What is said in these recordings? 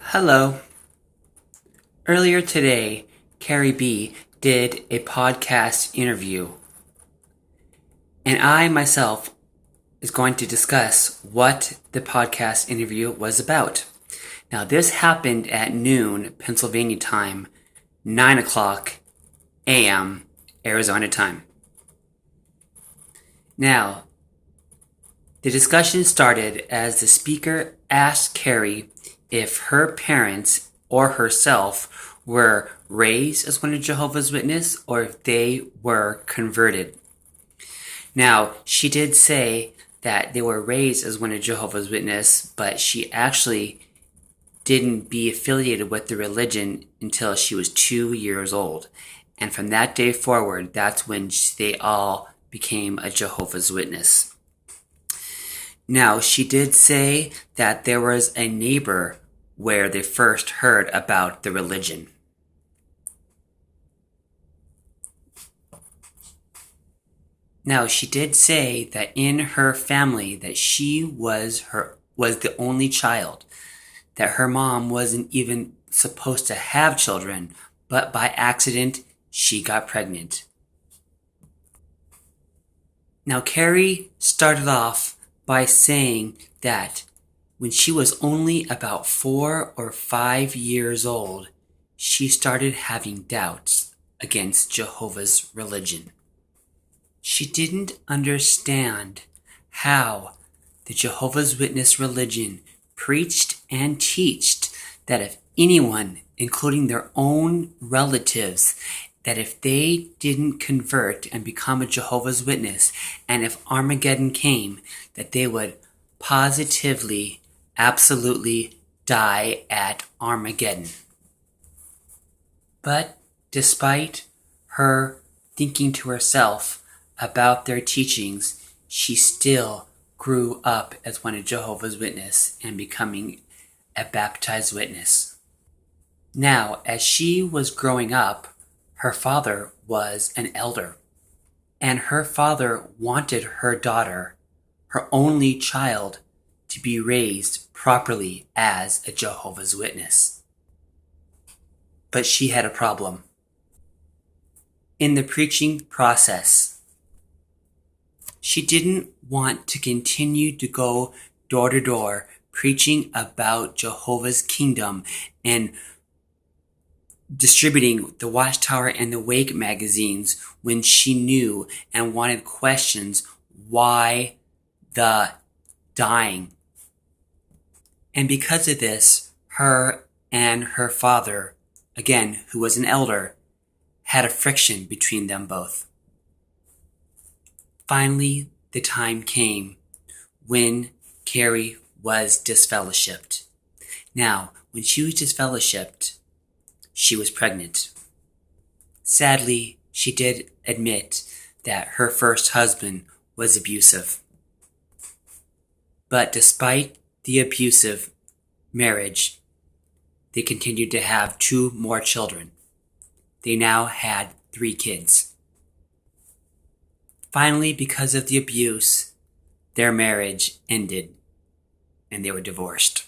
Hello. Earlier today, Carrie B did a podcast interview, and I myself is going to discuss what the podcast interview was about. Now, this happened at noon Pennsylvania time, 9 o'clock a.m. Arizona time. Now, the discussion started as the speaker asked Carrie if her parents or herself were raised as one of Jehovah's Witnesses or if they were converted. Now, she did say that they were raised as one of Jehovah's Witnesses, but she actually didn't be affiliated with the religion until she was 2 years old. And from that day forward, that's when they all became a Jehovah's Witness. Now, she did say that there was a neighbor where they first heard about the religion. Now, she did say that in her family that she was the only child, that her mom wasn't even supposed to have children, but by accident, she got pregnant. Now, Carrie started off by saying that when she was only about 4 or 5 years old, she started having doubts against Jehovah's religion. She didn't understand how the Jehovah's Witness religion preached and teached that if anyone, including their own relatives, that if they didn't convert and become a Jehovah's Witness, and if Armageddon came, that they would positively, absolutely die at Armageddon. But despite her thinking to herself about their teachings, she still grew up as one of Jehovah's Witnesses and becoming a baptized witness. Now, as she was growing up, her father was an elder, and her father wanted her daughter, her only child, to be raised properly as a Jehovah's Witness. But she had a problem. In the preaching process, she didn't want to continue to go door to door preaching about Jehovah's kingdom and distributing the Watchtower and the Wake magazines when she knew and wanted questions why the dying. And because of this, her and her father, again, who was an elder, had a friction between them both. Finally, the time came when Carrie was disfellowshipped. Now, when she was disfellowshipped, she was pregnant. Sadly, she did admit that her first husband was abusive. But despite the abusive marriage, they continued to have 2 more children. They now had 3 kids. Finally, because of the abuse, their marriage ended and they were divorced.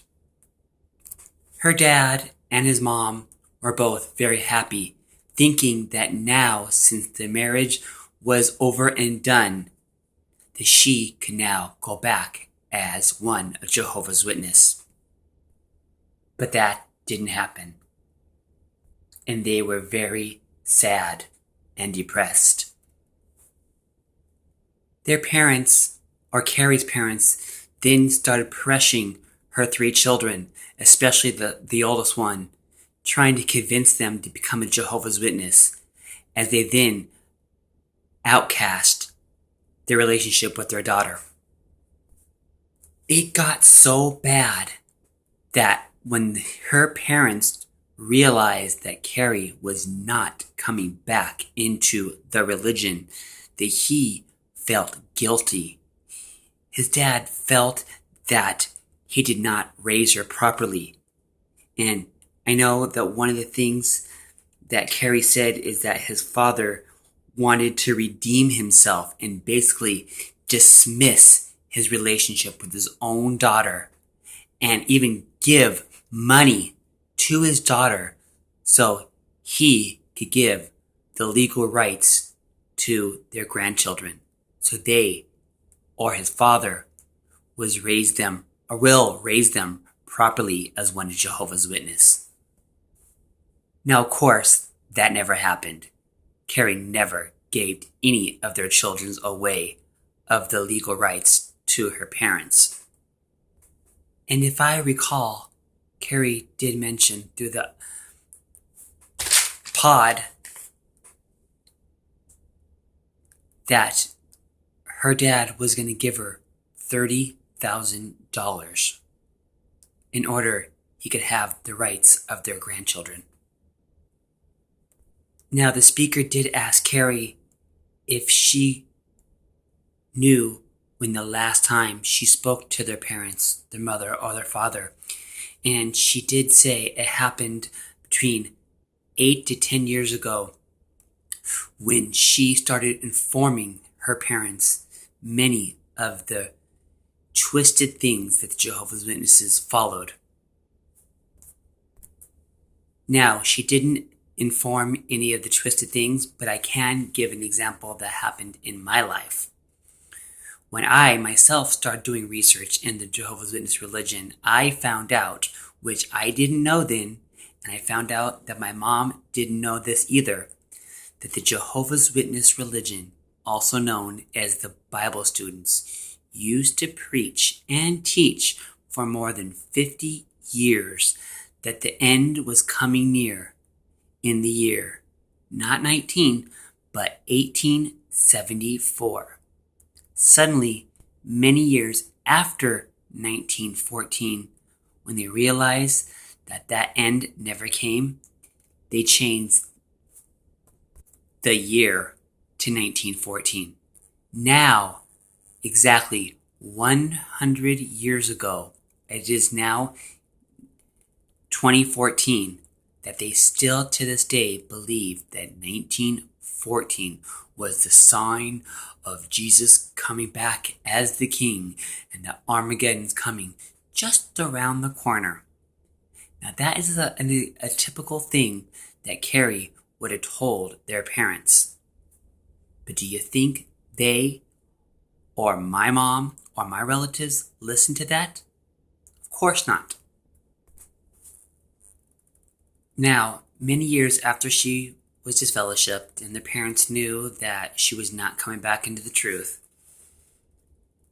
Her dad and his mom were both very happy, thinking that now, since the marriage was over and done, that she could now go back as one of Jehovah's Witnesses. But that didn't happen. And they were very sad and depressed. Their parents, or Carrie's parents, then started pressuring her 3 children, especially the oldest one, trying to convince them to become a Jehovah's Witness, as they then outcast their relationship with their daughter. It got so bad that when her parents realized that Carrie was not coming back into the religion, that he felt guilty. His dad felt that he did not raise her properly. And I know that one of the things that Carrie said is that his father wanted to redeem himself and basically dismiss his relationship with his own daughter and even give money to his daughter so he could give the legal rights to their grandchildren. So they, or his father, will raise them properly as one of Jehovah's Witnesses. Now, of course, that never happened. Carrie never gave any of their children away of the legal rights to her parents. And if I recall, Carrie did mention through the pod that her dad was going to give her $30,000 in order he could have the rights of their grandchildren. Now, the speaker did ask Carrie if she knew when the last time she spoke to their parents, their mother or their father. And she did say it happened between 8 to 10 years ago when she started informing her parents many of the twisted things that the Jehovah's Witnesses followed. Now, she didn't inform any of the twisted things, but I can give an example that happened in my life. When I myself started doing research in the Jehovah's Witness religion, I found out, which I didn't know then, and I found out that my mom didn't know this either, that the Jehovah's Witness religion, also known as the Bible students, used to preach and teach for more than 50 years that the end was coming near in the year, not 19, but 1874. Suddenly, many years after 1914, when they realized that that end never came, they changed the year to 1914. Now, exactly 100 years ago, it is now 2014, that they still to this day believe that 1914 was the sign of Jesus coming back as the King and that Armageddon's coming just around the corner. Now that is a typical thing that Carrie would have told their parents. But do you think they or my mom or my relatives listened to that? Of course not. Now, many years after she was disfellowshipped and the parents knew that she was not coming back into the truth,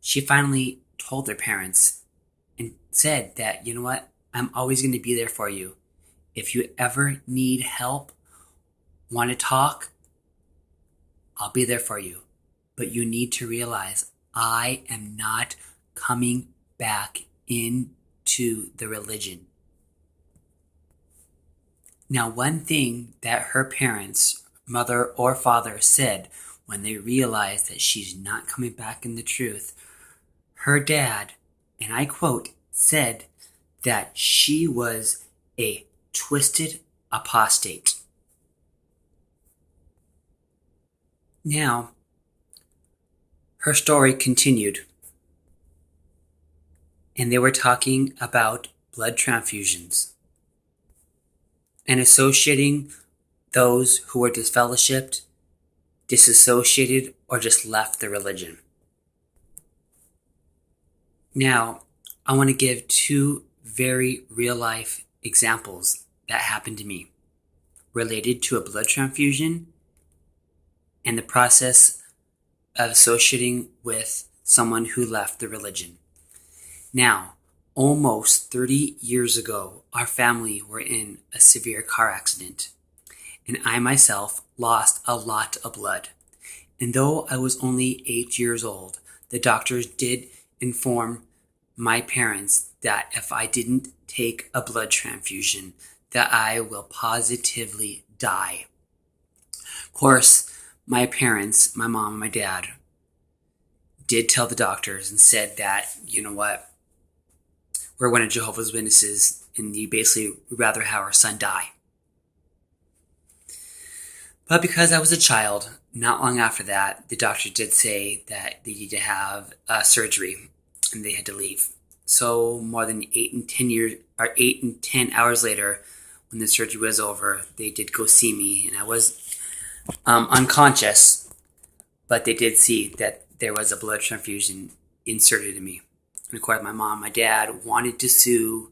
she finally told their parents and said that, you know what, I'm always going to be there for you. If you ever need help, want to talk, I'll be there for you. But you need to realize I am not coming back into the religion. Now, one thing that her parents, mother or father, said when they realized that she's not coming back in the truth, her dad, and I quote, said that she was a twisted apostate. Now, her story continued, and they were talking about blood transfusions and associating those who were disfellowshipped, disassociated, or just left the religion. Now, I want to give two very real-life examples that happened to me related to a blood transfusion and the process of associating with someone who left the religion. Now, almost 30 years ago, our family were in a severe car accident, and I myself lost a lot of blood. And though I was only 8 years old, the doctors did inform my parents that if I didn't take a blood transfusion, that I will positively die. Of course, my parents, my mom and my dad, did tell the doctors and said that, you know what, we're one of Jehovah's Witnesses, and you basically would rather have our son die. But because I was a child, not long after that, the doctor did say that they needed to have surgery, and they had to leave. So more than 8 and 10 hours later, when the surgery was over, they did go see me, and I was unconscious, but they did see that there was a blood transfusion inserted in me. And of course, my mom, my dad wanted to sue.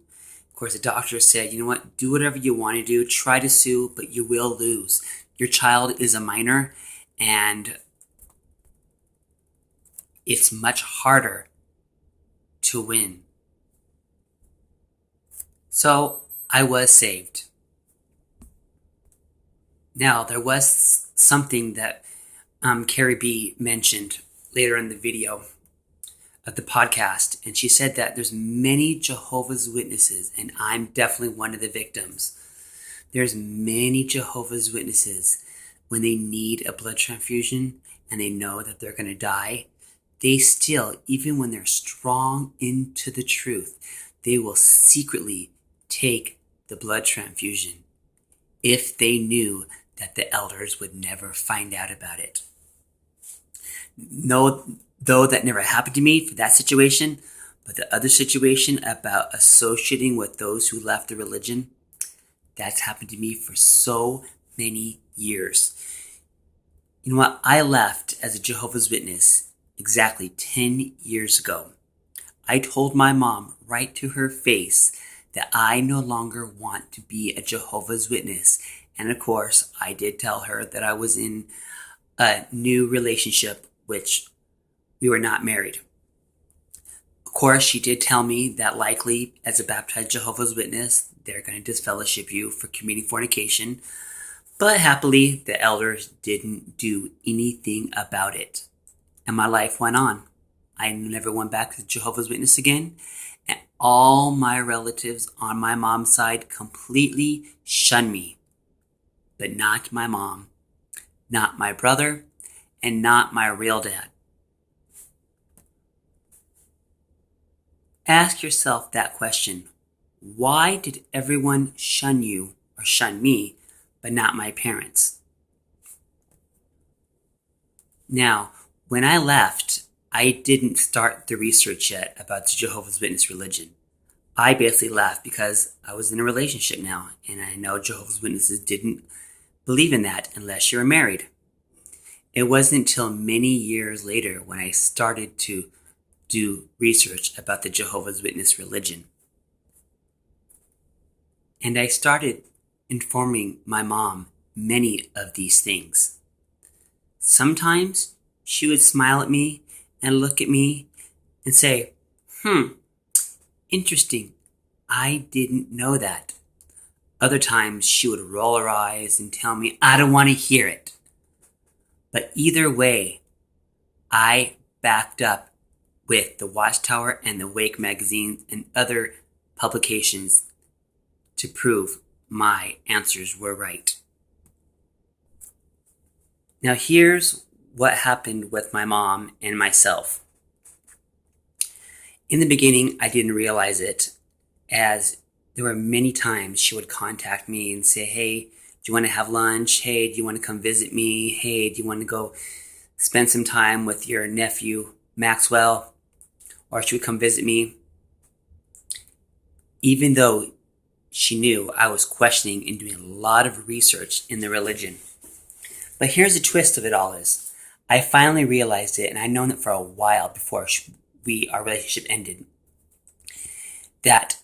Of course, the doctor said, you know what, do whatever you want to do, try to sue, but you will lose. Your child is a minor, and it's much harder to win. So I was saved. Now, there was something that Carrie B mentioned later in the video of the podcast, and she said that there's many Jehovah's Witnesses, and I'm definitely one of the victims. There's many Jehovah's Witnesses, when they need a blood transfusion and they know that they're going to die, they still, even when they're strong into the truth, they will secretly take the blood transfusion if they knew that the elders would never find out about it. No, though that never happened to me for that situation, but the other situation about associating with those who left the religion, that's happened to me for so many years. You know what? I left as a Jehovah's Witness exactly 10 years ago. I told my mom right to her face that I no longer want to be a Jehovah's Witness. And of course, I did tell her that I was in a new relationship, which we were not married. Of course, she did tell me that likely as a baptized Jehovah's Witness, they're going to disfellowship you for committing fornication. But happily, the elders didn't do anything about it. And my life went on. I never went back to Jehovah's Witness again. And all my relatives on my mom's side completely shunned me. But not my mom, not my brother, and not my real dad. Ask yourself that question. Why did everyone shun you or shun me, but not my parents? Now, when I left, I didn't start the research yet about the Jehovah's Witness religion. I basically left because I was in a relationship now, and I know Jehovah's Witnesses didn't believe in that unless you were married. It wasn't until many years later when I started to do research about the Jehovah's Witness religion. And I started informing my mom many of these things. Sometimes she would smile at me and look at me and say, interesting, I didn't know that. Other times she would roll her eyes and tell me, I don't want to hear it. But either way, I backed up with the Watchtower and the Wake magazines and other publications to prove my answers were right. Now here's what happened with my mom and myself. In the beginning, I didn't realize it, as there were many times she would contact me and say, hey, do you want to have lunch? Hey, do you want to come visit me? Hey, do you want to go spend some time with your nephew, Maxwell? Or she would come visit me. Even though she knew I was questioning and doing a lot of research in the religion. But here's the twist of it all is, I finally realized it, and I'd known it for a while before our relationship ended, that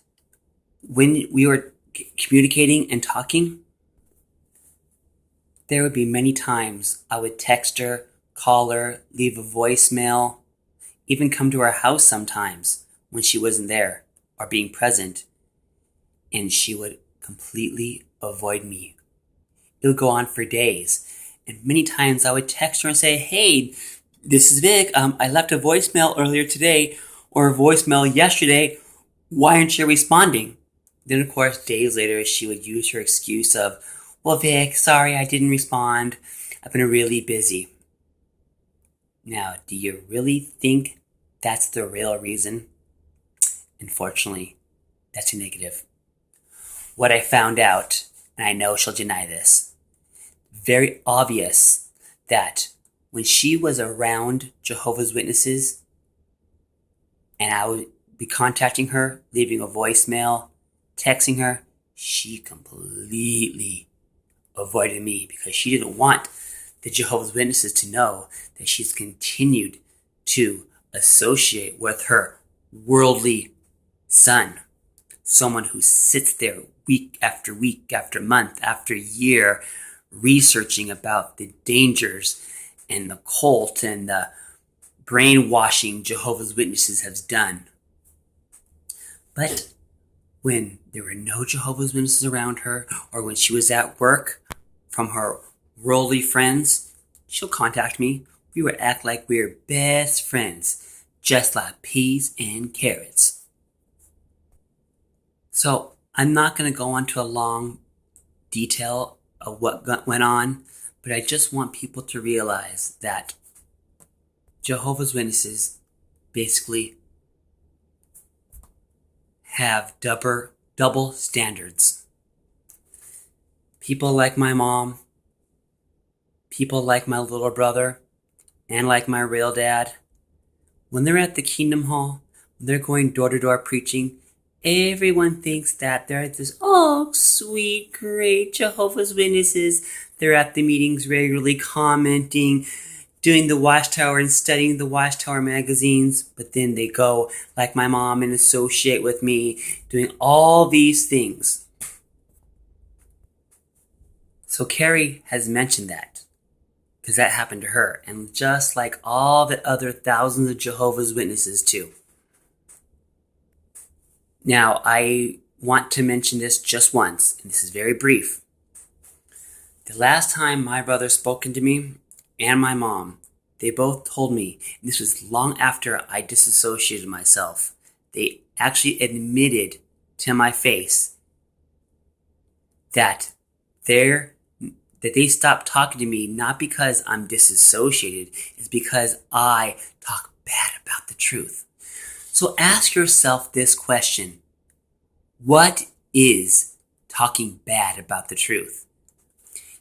when we were communicating and talking, there would be many times I would text her, call her, leave a voicemail, even come to our house sometimes when she wasn't there or being present, and she would completely avoid me. It would go on for days. And many times I would text her and say, hey, this is Vic. I left a voicemail earlier today or a voicemail yesterday. Why aren't you responding? Then, of course, days later, she would use her excuse of, well, Vic, sorry, I didn't respond. I've been really busy. Now, do you really think that's the real reason? Unfortunately, that's a negative. What I found out, and I know she'll deny this, very obvious that when she was around Jehovah's Witnesses and I would be contacting her, leaving a voicemail, texting her, she completely avoided me because she didn't want the Jehovah's Witnesses to know that she's continued to associate with her worldly son, someone who sits there week after month after year researching about the dangers and the cult and the brainwashing Jehovah's Witnesses have done. But when there were no Jehovah's Witnesses around her, or when she was at work from her worldly friends, she'll contact me. We would act like we were best friends, just like peas and carrots. So I'm not going to go into a long detail of what went on, but I just want people to realize that Jehovah's Witnesses basically have double standards. People like my mom, people like my little brother, and like my real dad, when they're at the Kingdom Hall, when they're going door to door preaching, everyone thinks that they're this, sweet, great Jehovah's Witnesses. They're at the meetings regularly commenting, doing the Watchtower and studying the Watchtower magazines, but then they go, like my mom, and associate with me, doing all these things. So Carrie has mentioned that, because that happened to her, and just like all the other thousands of Jehovah's Witnesses too. Now, I want to mention this just once, and this is very brief. The last time my brother spoken to me, and my mom, they both told me, and this was long after I disassociated myself, they actually admitted to my face that they stopped talking to me not because I'm disassociated, it's because I talk bad about the truth. So ask yourself this question: what is talking bad about the truth?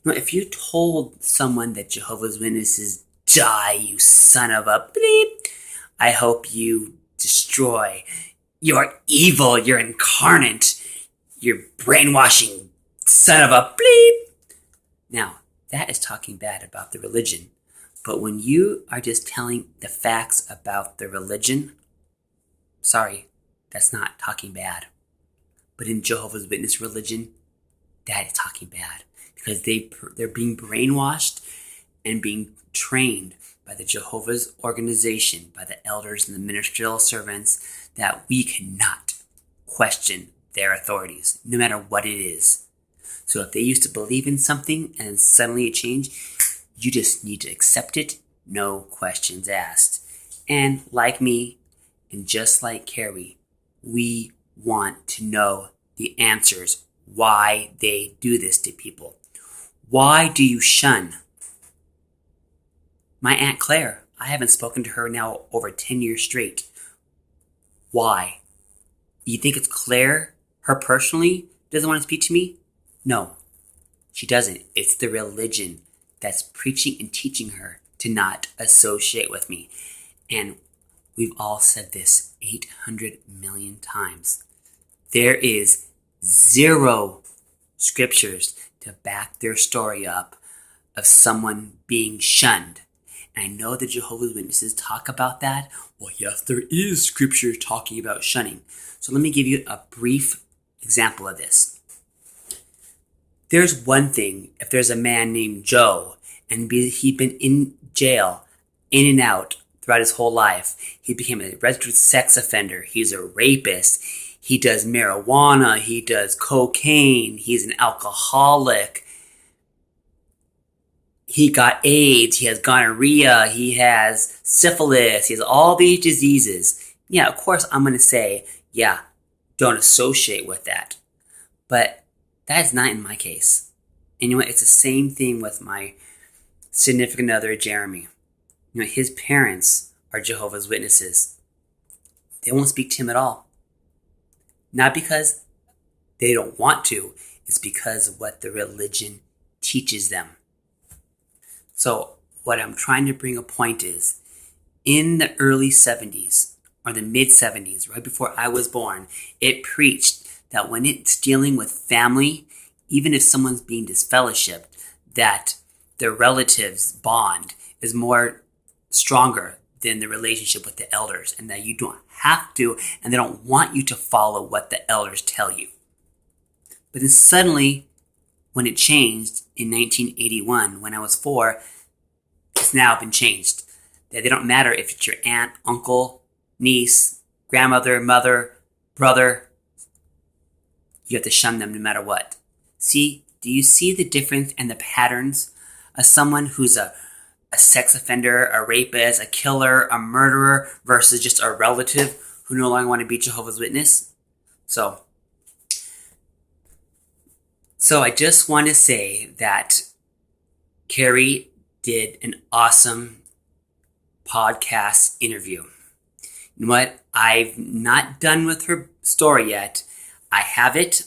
If you told someone that Jehovah's Witnesses die, you son of a bleep, I hope you destroy, you're evil, you're incarnate, you're brainwashing son of a bleep. Now, that is talking bad about the religion. But when you are just telling the facts about the religion, sorry, that's not talking bad. But in Jehovah's Witness religion, that is talking bad. Because they're being brainwashed and being trained by the Jehovah's organization, by the elders and the ministerial servants, that we cannot question their authorities, no matter what it is. So if they used to believe in something and suddenly it changed, you just need to accept it, no questions asked. And like me, and just like Carrie, we want to know the answers, why they do this to people. Why do you shun? My Aunt Claire, I haven't spoken to her now over 10 years straight. Why? You think it's Claire, her personally, doesn't want to speak to me? No, she doesn't. It's the religion that's preaching and teaching her to not associate with me. And we've all said this 800 million times. There is 0 scriptures to back their story up of someone being shunned. And I know the Jehovah's Witnesses talk about that. Well, yes, there is scripture talking about shunning. So let me give you a brief example of this. There's one thing if there's a man named Joe and he'd been in jail, in and out throughout his whole life. He became a registered sex offender. He's a rapist. He does marijuana. He does cocaine. He's an alcoholic. He got AIDS. He has gonorrhea. He has syphilis. He has all these diseases. Yeah, of course, I'm going to say, yeah, don't associate with that. But that is not in my case. And you know what? It's the same thing with my significant other, Jeremy. You know, his parents are Jehovah's Witnesses. They won't speak to him at all. Not because they don't want to. It's because of what the religion teaches them. So what I'm trying to bring a point is, in the early 70s, or the mid 70s, right before I was born, it preached that when it's dealing with family, even if someone's being disfellowshipped, that their relatives' bond is more stronger than the relationship with the elders, and that you don't have to, and they don't want you to follow what the elders tell you. But then suddenly, when it changed in 1981, when I was 4, it's now been changed. That they don't matter if it's your aunt, uncle, niece, grandmother, mother, brother. You have to shun them no matter what. Do you see the difference and the patterns of someone who's a sex offender, a rapist, a killer, a murderer, versus just a relative who no longer want to be Jehovah's Witness? So I just want to say that Carrie did an awesome podcast interview. You know what? I've not done with her story yet. I have it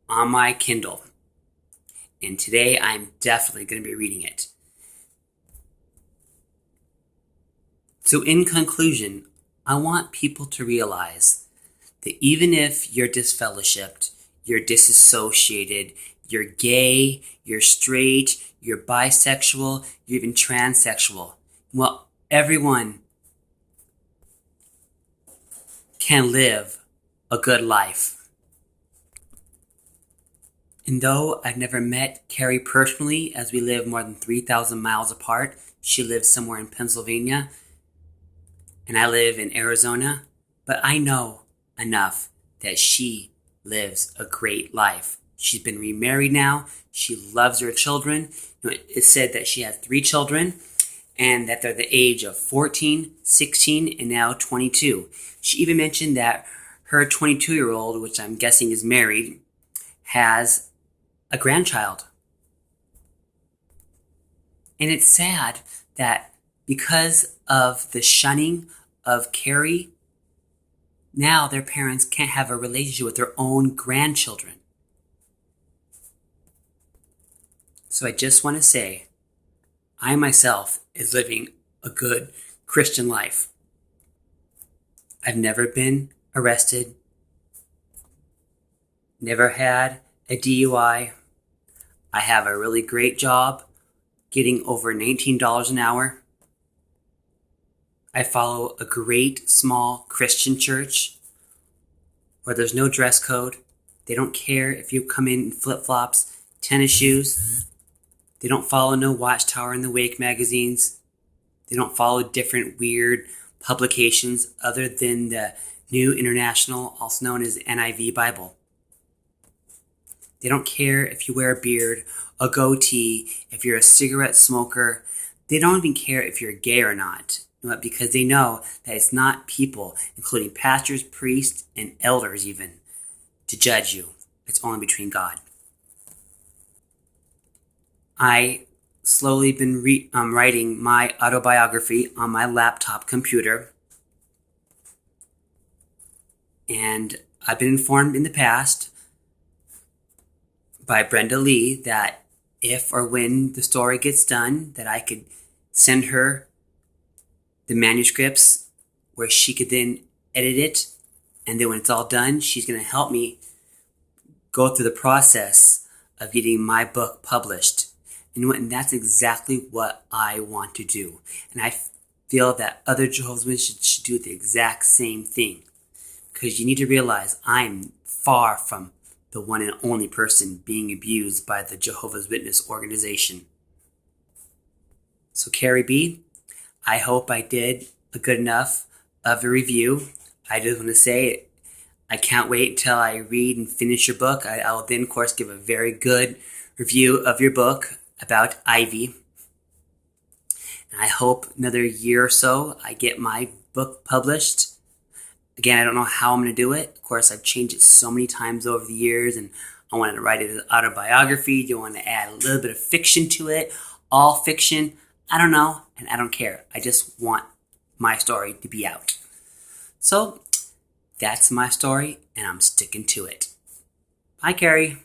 on my Kindle. And today I'm definitely going to be reading it. So in conclusion, I want people to realize that even if you're disfellowshipped, you're disassociated, you're gay, you're straight, you're bisexual, you're even transsexual, well, everyone can live a good life. And though I've never met Carrie personally, as we live more than 3,000 miles apart, she lives somewhere in Pennsylvania, and I live in Arizona, but I know enough that she lives a great life. She's been remarried now. She loves her children. It's said that she has 3 children and that they're the age of 14, 16, and now 22. She even mentioned that her 22-year-old, which I'm guessing is married, has a grandchild. And it's sad that because of the shunning of Carrie, now their parents can't have a relationship with their own grandchildren. So I just want to say, I myself is living a good Christian life. I've never been arrested, never had a DUI. I have a really great job, getting over $19 an hour. I follow a great small Christian church where there's no dress code. They don't care if you come in flip-flops, tennis shoes. They don't follow no Watchtower and the Wake magazines. They don't follow different weird publications other than the New International, also known as NIV Bible. They don't care if you wear a beard, a goatee, if you're a cigarette smoker. They don't even care if you're gay or not, because they know that it's not people, including pastors, priests, and elders even, to judge you. It's only between God. I slowly been writing my autobiography on my laptop computer. And I've been informed in the past by Brenda Lee that if or when the story gets done, that I could send her the manuscripts where she could then edit it. And then when it's all done, she's going to help me go through the process of getting my book published. And that's exactly what I want to do. And I feel that other Jehovah's Witnesses should do the exact same thing. Because you need to realize I'm far from the one and only person being abused by the Jehovah's Witness organization. So Carrie B, I hope I did a good enough of a review. I just want to say I can't wait until I read and finish your book. I will then, of course, give a very good review of your book about Ivy. And I hope another year or so I get my book published. Again, I don't know how I'm going to do it. Of course, I've changed it so many times over the years, and I wanted to write it as autobiography. Do you want to add a little bit of fiction to it? All fiction? I don't know, and I don't care. I just want my story to be out. So, that's my story, and I'm sticking to it. Bye, Carrie.